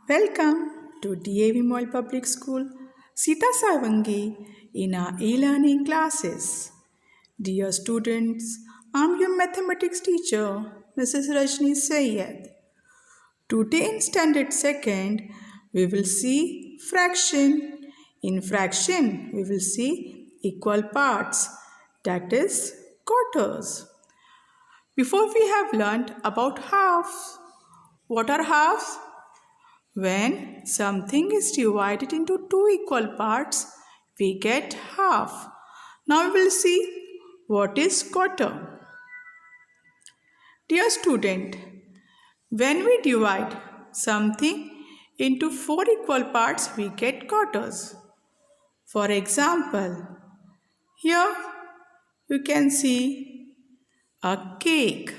Welcome to DAV Mall Public School, Sita Savangi in our e-learning classes. Dear students, I'm your mathematics teacher, Mrs. Rajni Sayed. Today in Standard 2nd, we will see fraction. In fraction, we will see equal parts, that is quarters. Before we have learned about halves. What are halves? When something is divided into two equal parts, we get half. Now we will see what is quarter. Dear student, when we divide something into four equal parts, we get quarters. For example, here you can see a cake.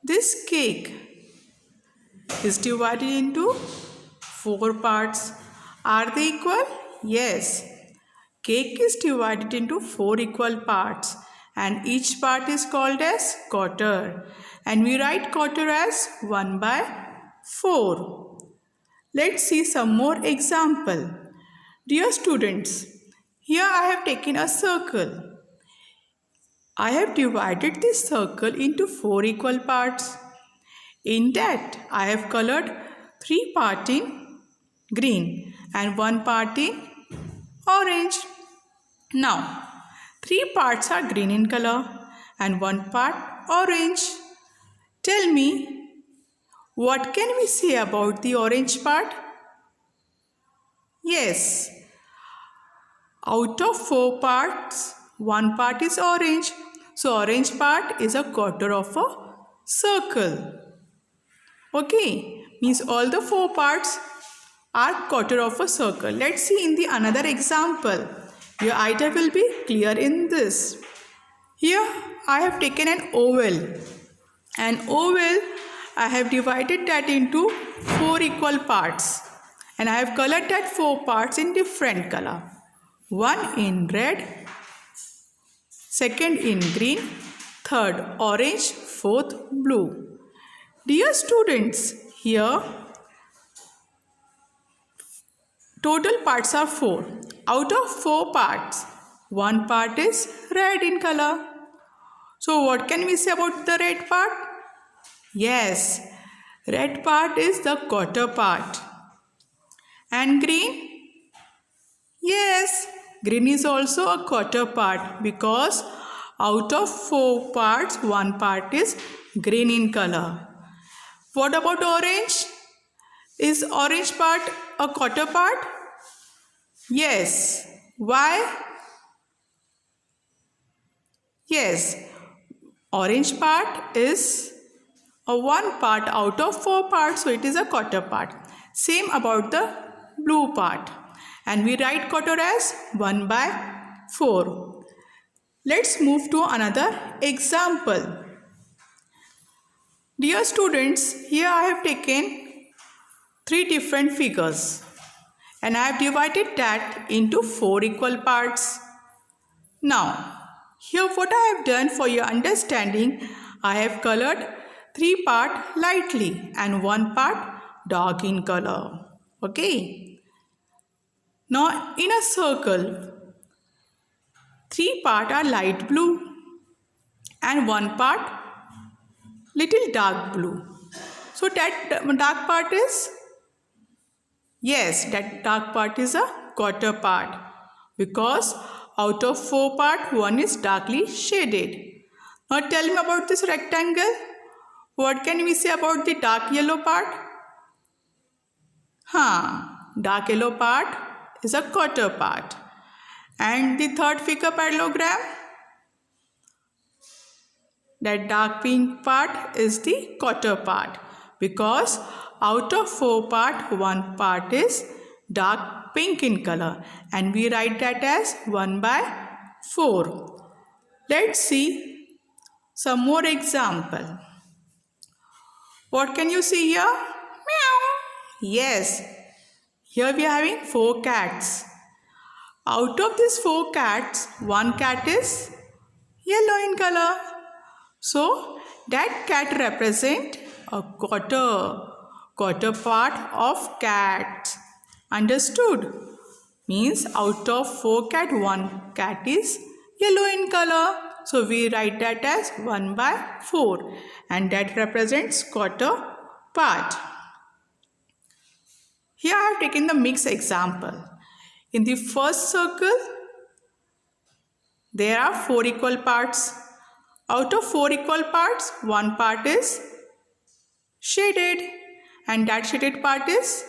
This cake is divided into four parts. Are they equal? Yes. Cake is divided into four equal parts and each part is called as quarter. And we write quarter as 1/4. Let's see some more example. Dear students, here I have taken a circle. I have divided this circle into four equal parts. In that, I have colored three parts in green and one part in orange. Now, three parts are green in color and one part orange. Tell me, what can we say about the orange part? Yes, out of four parts, one part is orange. So, orange part is a quarter of a circle. Okay, means all the four parts are quarter of a circle. Let's see in the another example. Your idea will be clear in this. Here I have taken an oval. An oval, I have divided that into four equal parts. And I have colored that four parts in different color. One in red, second in green, third orange, fourth blue. Dear students, here total parts are four. Out of four parts, one part is red in color. So what can we say about the red part? Yes, red part is the quarter part. And green? Yes, green is also a quarter part because out of four parts, one part is green in color. What about orange? Is orange part a quarter part? Yes. Why? Yes. Orange part is a one part out of four parts, so it is a quarter part. Same about the blue part. And we write quarter as 1/4. Let's move to another example. Dear students, here I have taken three different figures and I have divided that into four equal parts. Now, here what I have done for your understanding, I have colored three part lightly and one part dark in color. Okay. Now, in a circle, three part are light blue and one part little dark blue. So that dark part is, yes, that dark part is a quarter part because out of four part, one is darkly shaded. Now tell me about this rectangle. What can we say about the dark yellow part? Dark yellow part is a quarter part. And the third figure parallelogram, that dark pink part is the quarter part because out of four part, one part is dark pink in color and we write that as 1/4. Let's see some more example. What can you see here? Meow. Yes, here we are having four cats. Out of these four cats, one cat is yellow in color. So that cat represents a quarter. quarter part of cat. Understood? Means out of 4 cat, 1 cat is yellow in color. So we write that as 1 by 4 and that represents quarter part. Here I have taken the mixed example. In the first circle, there are 4 equal parts. Out of 4 equal parts, 1 part is shaded and that shaded part is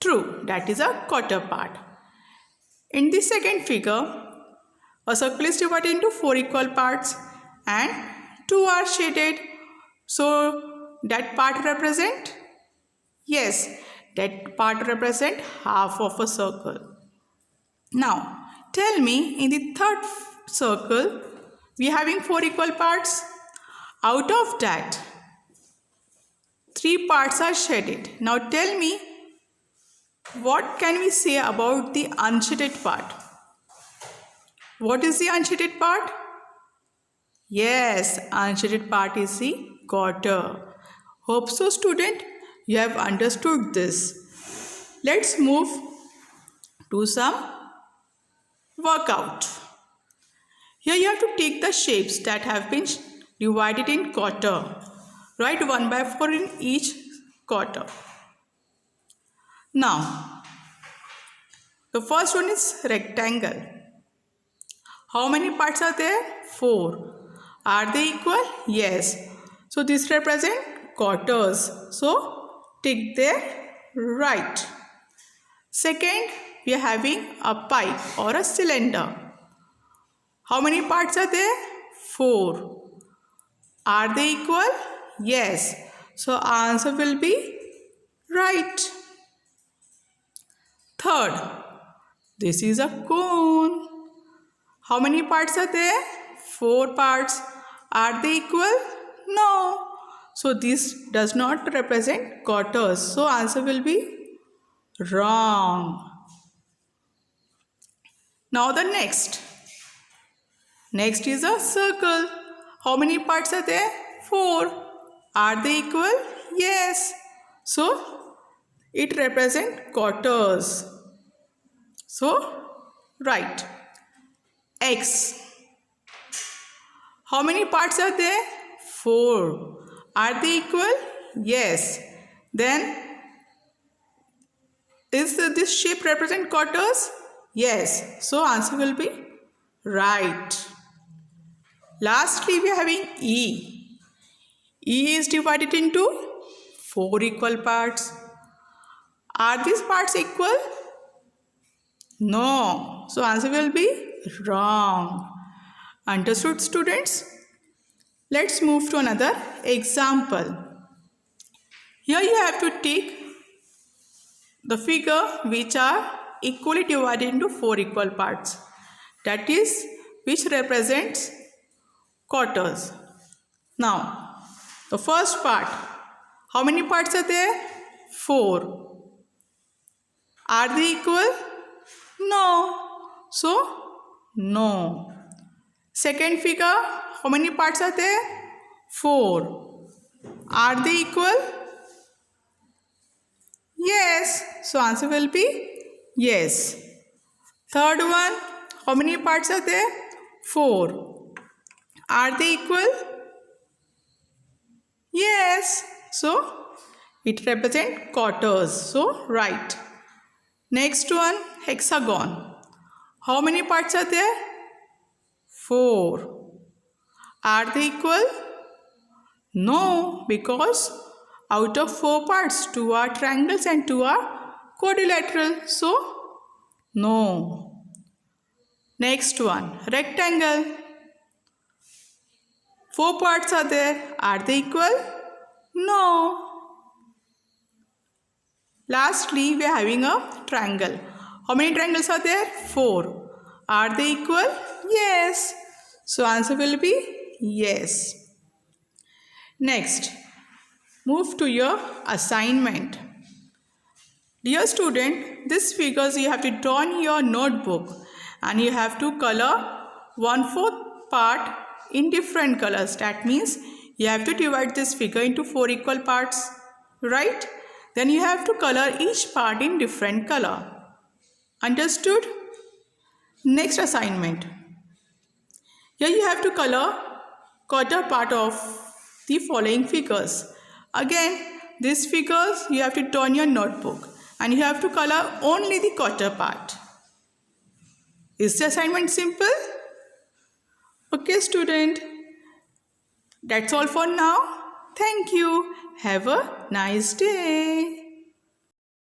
true. That is a quarter part. In the second figure, a circle is divided into 4 equal parts and 2 are shaded. So that part represent? Yes, that part represent half of a circle. Now, tell me in the third circle, we are having 4 equal parts. Out of that, 3 parts are shaded. Now tell me, what can we say about the unshaded part? What is the unshaded part? Yes, unshaded part is the quarter. Hope so, student, you have understood this. Let's move to some workout. Here you have to take the shapes that have been divided in quarter. Write 1 by 4 in each quarter. Now, the first one is rectangle. How many parts are there? 4. Are they equal? Yes. So this represents quarters. So tick there right. Second, we are having a pipe or a cylinder. How many parts are there? 4. Are they equal? Yes. So our answer will be right. Third, this is a cone. How many parts are there? 4 parts. Are they equal? No. So this does not represent quarters. So answer will be wrong. Now the next. Next is a circle. How many parts are there? 4. Are they equal? Yes. So it represents quarters. So right. X. How many parts are there? 4. Are they equal? Yes. Then is this shape represent quarters? Yes. So answer will be right. Lastly, we are having E. E is divided into 4 equal parts. Are these parts equal? No. So answer will be wrong. Understood, students? Let's move to another example. Here you have to take the figure which are equally divided into 4 equal parts. That is, which represents quarters. Now, the first part. How many parts are there? 4. Are they equal? No. So, no. Second figure, how many parts are there? 4. Are they equal? Yes. So answer will be yes. Third one, how many parts are there? 4. Are they equal? Yes. So it represents quarters. So right. Next one, hexagon. How many parts are there? 4. Are they equal? No, because out of 4 parts, 2 are triangles and 2 are quadrilateral. So, no. Next one, rectangle. 4 parts are there. Are they equal? No. Lastly, we are having a triangle. How many triangles are there? 4. Are they equal? Yes. So answer will be yes. Next, move to your assignment. Dear student, these figures you have to draw in your notebook and you have to color 1/4 part in different colors. That means you have to divide this figure into 4 equal parts. right? Then you have to color each part in different color. Understood? Next assignment. Here you have to color quarter part of the following figures. Again, these figures you have to turn your notebook and you have to color only the quarter part. Is the assignment simple? Okay, student. That's all for now. Thank you. Have a nice day.